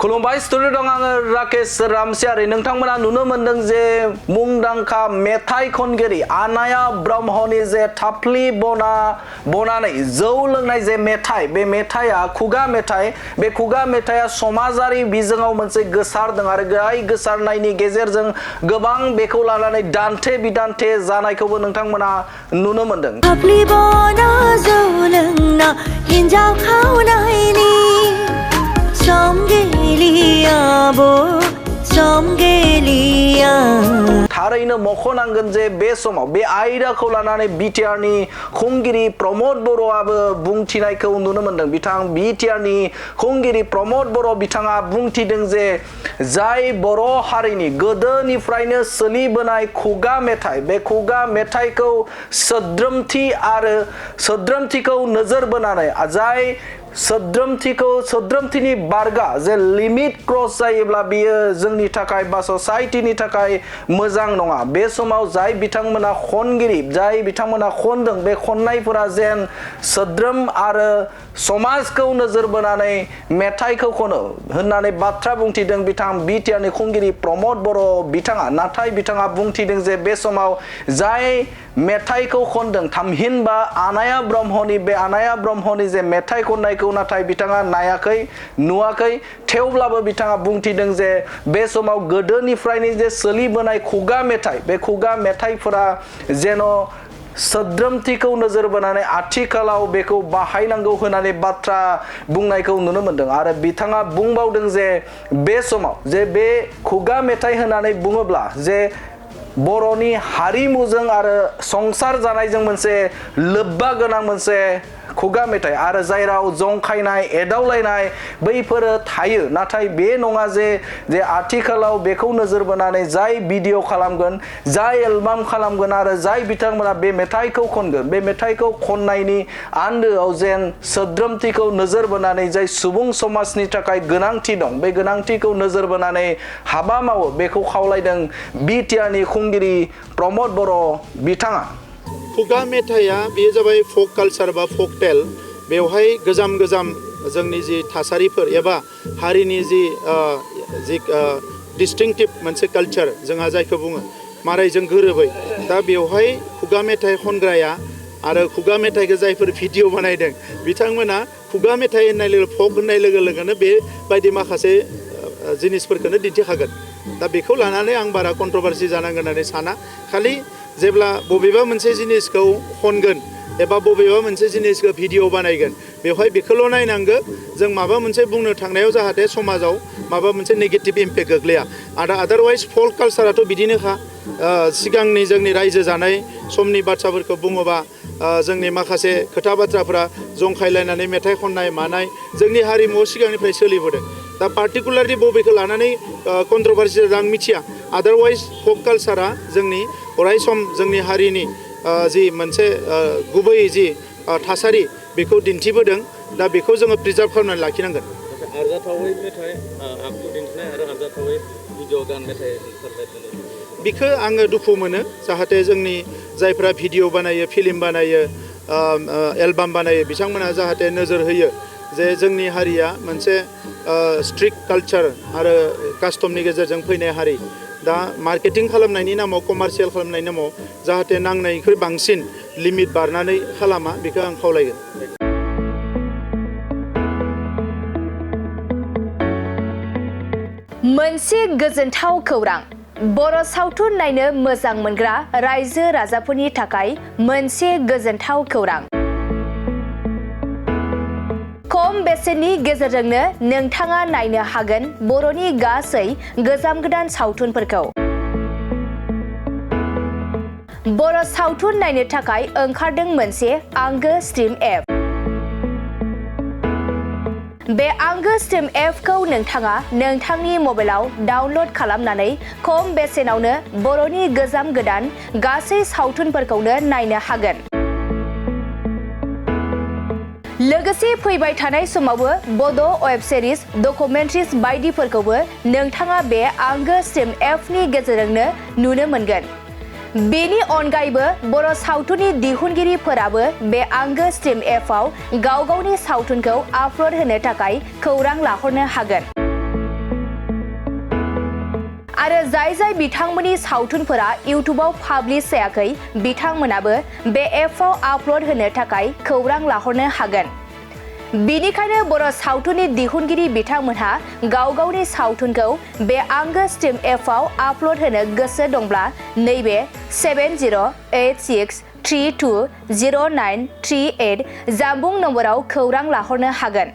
खुलुमबाय स्टुडिअ दं आङो राकेश रामसियारि नोंथांमोना नुनो मोनदों जे मुंदांखा मेथाइ खनगिरि आनाया ब्रह्मनि जे थाफ्लि बनानै जौ लोंनाय जे मेथाइ बे मेथाइया खुगा मेथाइ बे खुगा मेथाइया समाजारि बिजोङाव मोनसे गोसारदों आरो गोसारनायनि गेजेरजों गोबां बेखौ लानानै दान्थे बिदान्थे जानायखौबो नोंथांमोना नुनो मोनदों थाफ्लि बना जौ लोंना हिन्जाव खावनायनि थारैनो मख'नांगोन जे बे समाव बे आयदाखौ लानानै बिटिआरनि खुंगिरि प्रमद बर'आबो बुंथिनायखौ नुनो मोनदों बिथां बिटिआरनि खुंगिरि प्रमद बर' बिथाङा बुंथिदों जे जाय बर' हारिनि गोदोनिफ्रायनो सोलिबोनाय खुगा मेथाइ बे खुगा मेथाइखौ सोद्रोमथिखौ नोजोर बोनानै जाय सोद्रोमथिनि बारगा जे लिमिट क्रस जायोब्ला बियो जोंनि थाखाय बा ससाइटिनि थाखाय मोजां नङा बे समाव जाय बिथांमोना खनगिरि जाय बिथांमोना खनदों बे खननायफोरा जेन सोद्रोम आरो समाजखौ नोजोर बोनानै मेथाइखौ खनो होननानै बाथ्रा बुंथिदों बिथां बिटिआरनि खुंगिरि प्रमद बर' बिथाङा नाथाय बिथाङा बुंथिदों जे बे समाव जाय मेथाइखौ खनदों थामहिनबा आनाया ब्रह्मनि जे मेथाइ खननायखौ नाथाय बिथाङा नायाखै नुवाखै थेवब्लाबो बिथाङा बुंथिदों जे बे समाव गोदोनिफ्रायनो जे सोलिबोनाय खुगा मेथाइ बे खुगा मेथाइफोरा जेन' सोद्रोमथिखौ नोजोर बोनानै आथिखालाव बेखौ बाहायनांगौ होननानै बाथ्रा बुंनायखौ नुनो मोनदों आरो बिथाङा बुंबावदों जे बे समाव जे बे खुगा मेथाइ होननानै बुङोब्ला जे बर'नि हारिमुजों आरो संसार जानायजों मोनसे लोब्बा गोनां मोनसे खुगा मेथाइ आरो जेराव जंखायनाय एदावलायनाय बैफोरो थायो नाथाय बे नङा जे आथिखालाव बेखौ नोजोर बोनानै जाय भिडिअ खालामगोन जाय एलबाम खालामगोन आरो जाय बिथांमोना बे मेथाइखौ खनगोन बे मेथाइखौ खननायनि आन्दोआव जेन सोद्रोमथिखौ नोजोर बोनानै जाय सुबुं समाजनि थाखाय गोनांथि दं बे गोनांथिखौ नोजोर बोनानै हाबा मावो बेखौ खावलायदों बिटिआरनि खुंगिरि प्रमद बर' बिथाङा खुगा मेथाइया बेयो जाबाय फक कालचार बा फक टेल बेवहाय गोजाम जोंनि जि थासारिफोर एबा हारिनि जि डिस्टिंक्टिभ मोनसे कालचार जोंहा जायखौ बुङो मारायजों गोरोबै दा बेवहाय खुगा मेथाइ खनग्राया आरो खुगा मेथाइखौ जायफोर भिडिअ बानायदों बिथांमोना खुगा मेथाइ होननाय लोगो फक होननाय लोगो लोगोनो बेबायदि माखासे जिनिसफोरखौनो दिन्थिखागोन दा बेखौ लानानै आं बारा कन्ट्रभारसि जानांगोन होननानै साना खालि जेब्ला बबेबा मोनसे जिनिसखौ खनगोन एबा बबेबा मोनसे जिनिसखौ भिडिअ बानायगोन बेवहाय बेखौल' नायनांगौ जों माबा मोनसे बुंनो थांनायाव जाहाथे समाजाव माबा मोनसे नेगेटिभ इम्पेक्ट गोग्लैया आरो आदारवाइज फल्क कालचाराथ' बिदिनोखा सिगांनि जोंनि रायजो जानाय समनि बाथ्राफोरखौ बुङोबा जोंनि माखासे खोथा बाथ्राफ्रा जंखायलायनानै मेथाइ खननाय मानाय जोंनि हारिमुआव सिगांनिफ्राय सोलिबोदों दा पार्टिकुलारलि बबेखौ लानानै कन्ट्रभारसि आं मिथिया आदारवाइज फक कालचारा जोंनि अराय सम जोंनि हारिनि जि मोनसे गुबै जि थासारि बेखौ दिन्थिबोदों दा बेखौ जोङो प्रिजार्भ खालामनानै लाखिनांगोन आरजाथावै मेथाइ आखु दिन्थिनाय आरो आरजाथावै भिडिअ गान मेथाइ बेखौ आङो दुखु मोनो जाहाथे जोंनि जायफ्रा भिडिअ बानायो फिल्म बानायो एलबाम बानायो बिथांमोना जाहाथे नोजोर होयो जे जोंनि हारिया मोनसे स्ट्रिक्ट कालचार आरो कास्टमनि गेजेरजों फैनाय हारि दा मार्केटिं खालामनायनि नामाव कमार्शियेल खालामनायनि नामाव जाहाथे नांनायनिख्रुइ बांसिन लिमिट बारनानै खालामा बेखौ आं खावलायगोन मोनसे गोजोनथाव खौरां बर' सावथुन नायनो मोजां मोनग्रा रायजो राजाफोरनि थाखाय मोनसे गोजोनथाव खौरां खम बेसेननि गेजेरजोंनो नोंथाङा नायनो हागोन बर'नि गासै गोजाम गोदान सावथुनफोरखौ बर' सावथुन नायनो थाखाय ओंखारदों मोनसे आंगो स्ट्रिम एप बे आंगो स्ट्रिम एपखौ नोंथाङा नोंथांनि मबाइलाव डाउनल'ड खालामनानै खम बेसेनावनो बर'नि गोजाम गोदान गासै सावथुनफोरखौनो नायनो हागोन लोगोसे फैबाय थानाय समावबो बड' वेब सिरिज डकुमेन्ट्रिज बायदिफोरखौबो नोंथाङा बे आंगो स्ट्रिम एपनि गेजेरजोंनो नुनो मोनगोन बेनि अनगायैबो बर' सावथुननि दिहुनगिरिफोराबो बे आंगो स्ट्रिम एपआव गाव गावनि सावथुनखौ आपल'ड होनो थाखाय खौरां लाहरनो हागोन आरो जाय बिथांमोननि सावथुनफोरा इउटुबाव पाब्लिश जायाखै बिथांमोनाबो बे एपआव आपल'ड होनो थाखाय खौरां लाहरनो हागोन। बेनिखायनो बर' सावथुननि दिहुनगिरि बिथांमोनहा गाव-गावनि सावथुनखौ बे आंगो स्ट्रिम एपआव आपल'ड होनो गोसो दंब्ला नैबे 7086320938 जानबुं नम्बराव खौरां लाहरनो हागोन।